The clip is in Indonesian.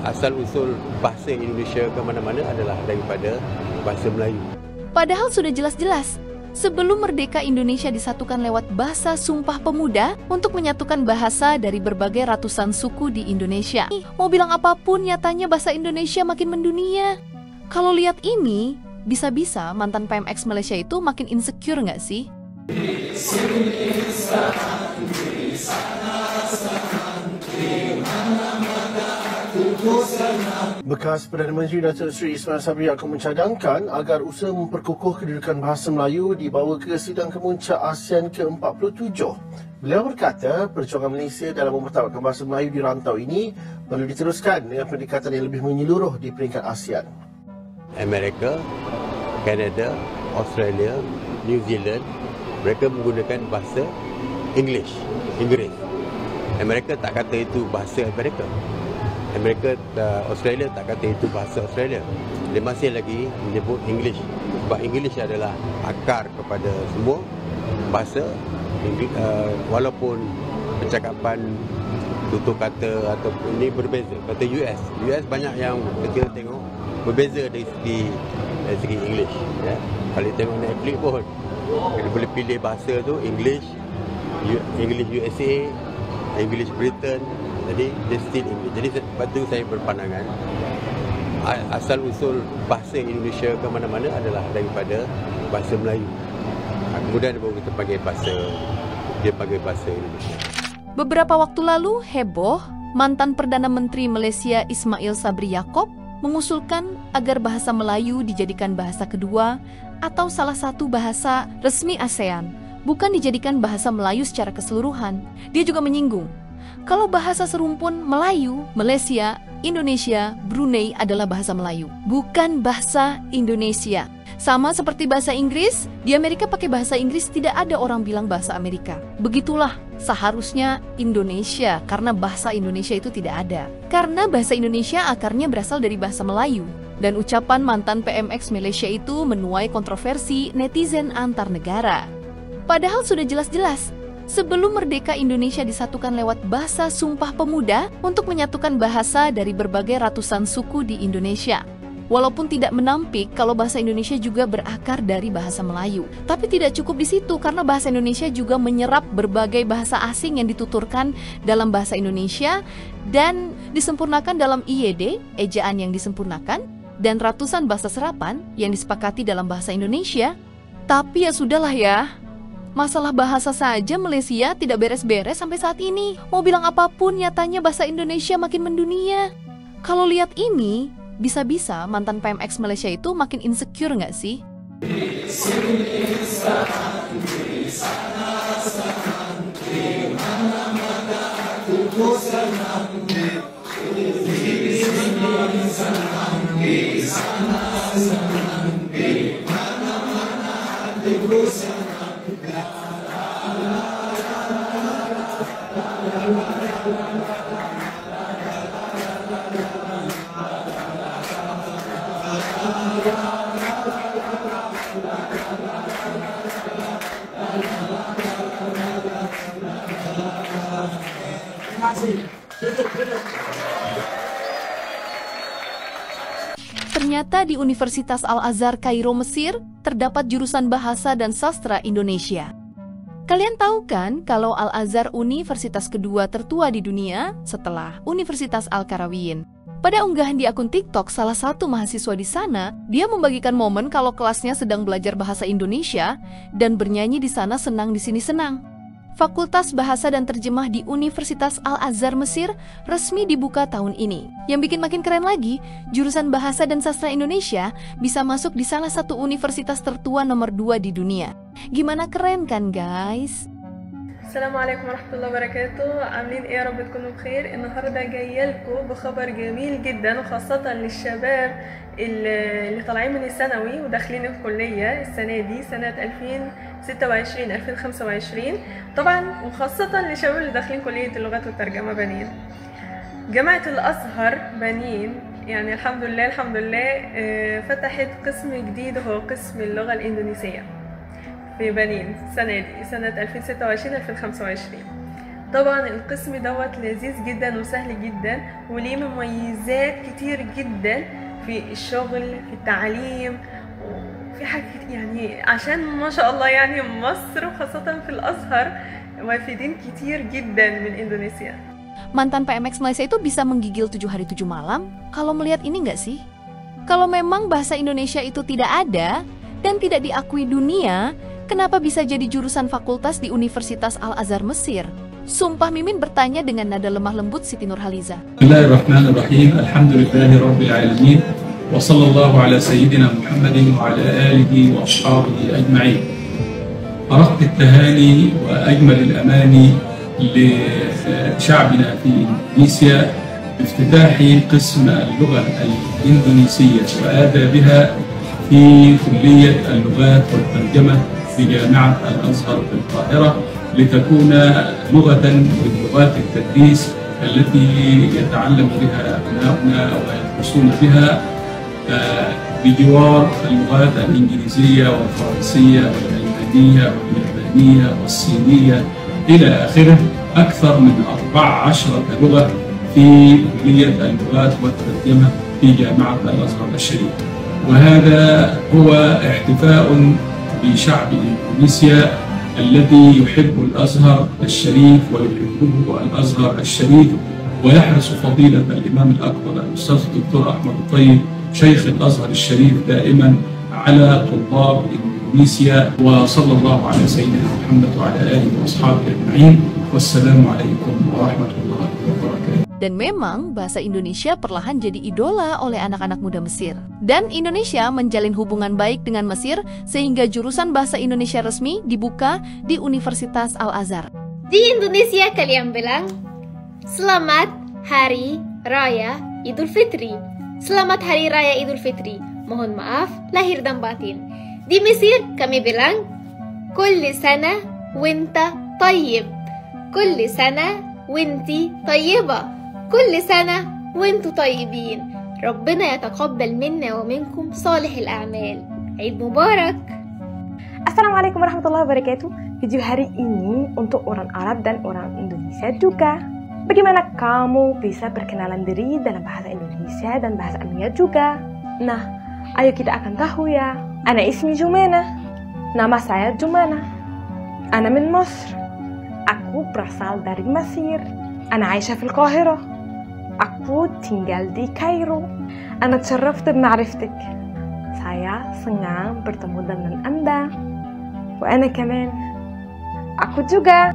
Asal-usul bahasa Indonesia ke mana-mana adalah daripada bahasa Melayu. Padahal sudah jelas-jelas, sebelum merdeka Indonesia disatukan lewat bahasa Sumpah Pemuda untuk menyatukan bahasa dari berbagai ratusan suku di Indonesia. Mau bilang apapun, nyatanya bahasa Indonesia makin mendunia. Kalau lihat ini, bisa-bisa mantan PMX Malaysia itu makin insecure nggak sih? Bekas Perdana Menteri Datuk Seri Ismail Sabri akan mencadangkan agar usaha memperkukuh kedudukan bahasa Melayu dibawa ke sidang kemuncak ASEAN ke-47. Beliau berkata perjuangan Malaysia dalam mempertahankan bahasa Melayu di rantau ini perlu diteruskan dengan pendekatan yang lebih menyeluruh di peringkat ASEAN. Amerika, Kanada, Australia, New Zealand, mereka menggunakan bahasa Inggeris. Amerika tak kata itu bahasa Amerika, Australia tak kata itu bahasa Australia. Dia masih lagi menyebut English. Sebab English adalah akar kepada semua bahasa. Walaupun percakapan tutur kata ataupun ini berbeza. Kata US banyak yang kita tengok berbeza dari segi English. Ya. Kalau tengok Netflix pun kita boleh pilih bahasa tu English USA, English Britain. Jadi dia still English. Jadi sebab tu saya berpandangan asal-usul bahasa Indonesia ke mana-mana adalah daripada bahasa Melayu. Kemudian baru kita panggil bahasa Indonesia. Beberapa waktu lalu heboh, mantan Perdana Menteri Malaysia Ismail Sabri Yaakob mengusulkan agar bahasa Melayu dijadikan bahasa kedua atau salah satu bahasa resmi ASEAN, bukan dijadikan bahasa Melayu secara keseluruhan. Dia juga menyinggung kalau bahasa serumpun Melayu, Malaysia, Indonesia, Brunei adalah bahasa Melayu, bukan bahasa Indonesia. Sama seperti bahasa Inggris, di Amerika pakai bahasa Inggris tidak ada orang bilang bahasa Amerika. Begitulah seharusnya Indonesia, karena bahasa Indonesia itu tidak ada. Karena bahasa Indonesia akarnya berasal dari bahasa Melayu. Dan ucapan mantan PMX Malaysia itu menuai kontroversi netizen antar negara. Padahal sudah jelas-jelas, sebelum merdeka Indonesia disatukan lewat bahasa Sumpah Pemuda untuk menyatukan bahasa dari berbagai ratusan suku di Indonesia. Walaupun tidak menampik kalau bahasa Indonesia juga berakar dari bahasa Melayu. Tapi tidak cukup di situ karena bahasa Indonesia juga menyerap berbagai bahasa asing yang dituturkan dalam bahasa Indonesia dan disempurnakan dalam IYD, ejaan yang disempurnakan, dan ratusan bahasa serapan yang disepakati dalam bahasa Indonesia. Tapi ya sudahlah ya. Masalah bahasa saja Malaysia tidak beres-beres sampai saat ini. Mau bilang apapun, nyatanya bahasa Indonesia makin mendunia. Kalau lihat ini, bisa-bisa mantan PMX Malaysia itu makin insecure nggak sih? Ternyata di Universitas Al-Azhar Kairo, Mesir, terdapat jurusan Bahasa dan Sastra Indonesia. Kalian tahu kan kalau Al-Azhar universitas kedua tertua di dunia setelah Universitas Al-Qarawiyyin. Pada unggahan di akun TikTok salah satu mahasiswa di sana, dia membagikan momen kalau kelasnya sedang belajar bahasa Indonesia dan bernyanyi di sana senang di sini senang. Fakultas Bahasa dan Terjemah di Universitas Al-Azhar Mesir resmi dibuka tahun ini. Yang bikin makin keren lagi, jurusan Bahasa dan Sastra Indonesia bisa masuk di salah satu universitas tertua nomor 2 di dunia. Gimana keren kan guys? Assalamualaikum warahmatullahi wabarakatuh. عاملين ايه يا رب تكونوا بخير. النهارده جايه لكم بخبر جميل جدا وخاصه للشباب اللي طالعين من الثانوي وداخلين الكليه السنه دي سنه 2026 2025 طبعا، وخاصه للشباب اللي داخلين كليه اللغات والترجمه بنين. جامعه الازهر بنين يعني الحمد لله فتحت قسم جديد هو قسم اللغه الاندونيسيه في بنين السنة دي سنة 2026-2025. طبعا القسم دوت لذيذ جدا وسهل جدا وليه مميزات كتير جدا في الشغل في التعليم وفي حاجات يعني عشان ما شاء الله يعني مصر وخاصة في الأزهر وافدين كتير جدا من إندونيسيا. Mantan PMX Malaysia itu bisa menggigil 7 hari 7 malam kalau melihat ini nggak sih? Kalau memang bahasa Indonesia itu tidak ada dan tidak diakui dunia, kenapa bisa jadi jurusan fakultas di Universitas Al-Azhar Mesir? Sumpah Mimin bertanya dengan nada lemah lembut Siti Nurhaliza. Bismillahirrahmanirrahim. Alhamdulillahi Rabbil Alamin. Wa sallallahu ala sayyidina Muhammadin wa ala alihi wa ashabihi ajma'in. أرق التهاني وأجمل الأماني لشعبنا في إندونيسيا بافتتاح قسم اللغة الإندونيسية وآدابها في كلية اللغات والترجمة في جامعة الأزهر في القاهرة لتكون لغة من لغات التدريس التي يتعلم بها أبناؤنا ويدرسون بها بجوار اللغات الإنجليزية والفرنسية والألمانية واليابانية والصينية إلى آخره. أكثر من 14 لغة في كلية اللغات والترجمة في جامعة الأزهر الشريف. وهذا هو احتفاء بشعب إندونيسيا الذي يحب الأزهر الشريف ويحبه الأزهر الشريف ويحرص فضيلة الإمام الأكبر الأستاذ الدكتور أحمد الطيب شيخ الأزهر الشريف دائما على طلاب إندونيسيا. وصلى الله على سيدنا محمد وعلى آله وأصحابه أجمعين والسلام عليكم ورحمة الله وبركاته. Dan memang bahasa Indonesia perlahan jadi idola oleh anak-anak muda Mesir. Dan Indonesia menjalin hubungan baik dengan Mesir sehingga jurusan bahasa Indonesia resmi dibuka di Universitas Al-Azhar. Di Indonesia kalian bilang, Selamat Hari Raya Idul Fitri. Selamat Hari Raya Idul Fitri. Mohon maaf lahir dan batin. Di Mesir kami bilang, Kulli sana winta tayyib. Kulli sana winti tayyibah. كل سنة وانتم طيبين ربنا يتقبل منا ومنكم صالح الأعمال عيد مبارك. Assalamualaikum warahmatullahi wabarakatuh. Video hari ini untuk orang Arab dan orang Indonesia juga. Bagaimana kamu bisa berkenalan diri dalam bahasa Indonesia dan bahasa Amiyah juga? Nah, ayo kita akan tahu ya. Ana ismi Jumana. Nama saya Jumana. Ana min Masr. Aku berasal dari Mesir. Ana عايشة في القاهرة. Aku tinggal di Kairo. Ana تشرفت بمعرفتك. Saya senang bertemu dengan Anda. وأنا كمان. Aku juga.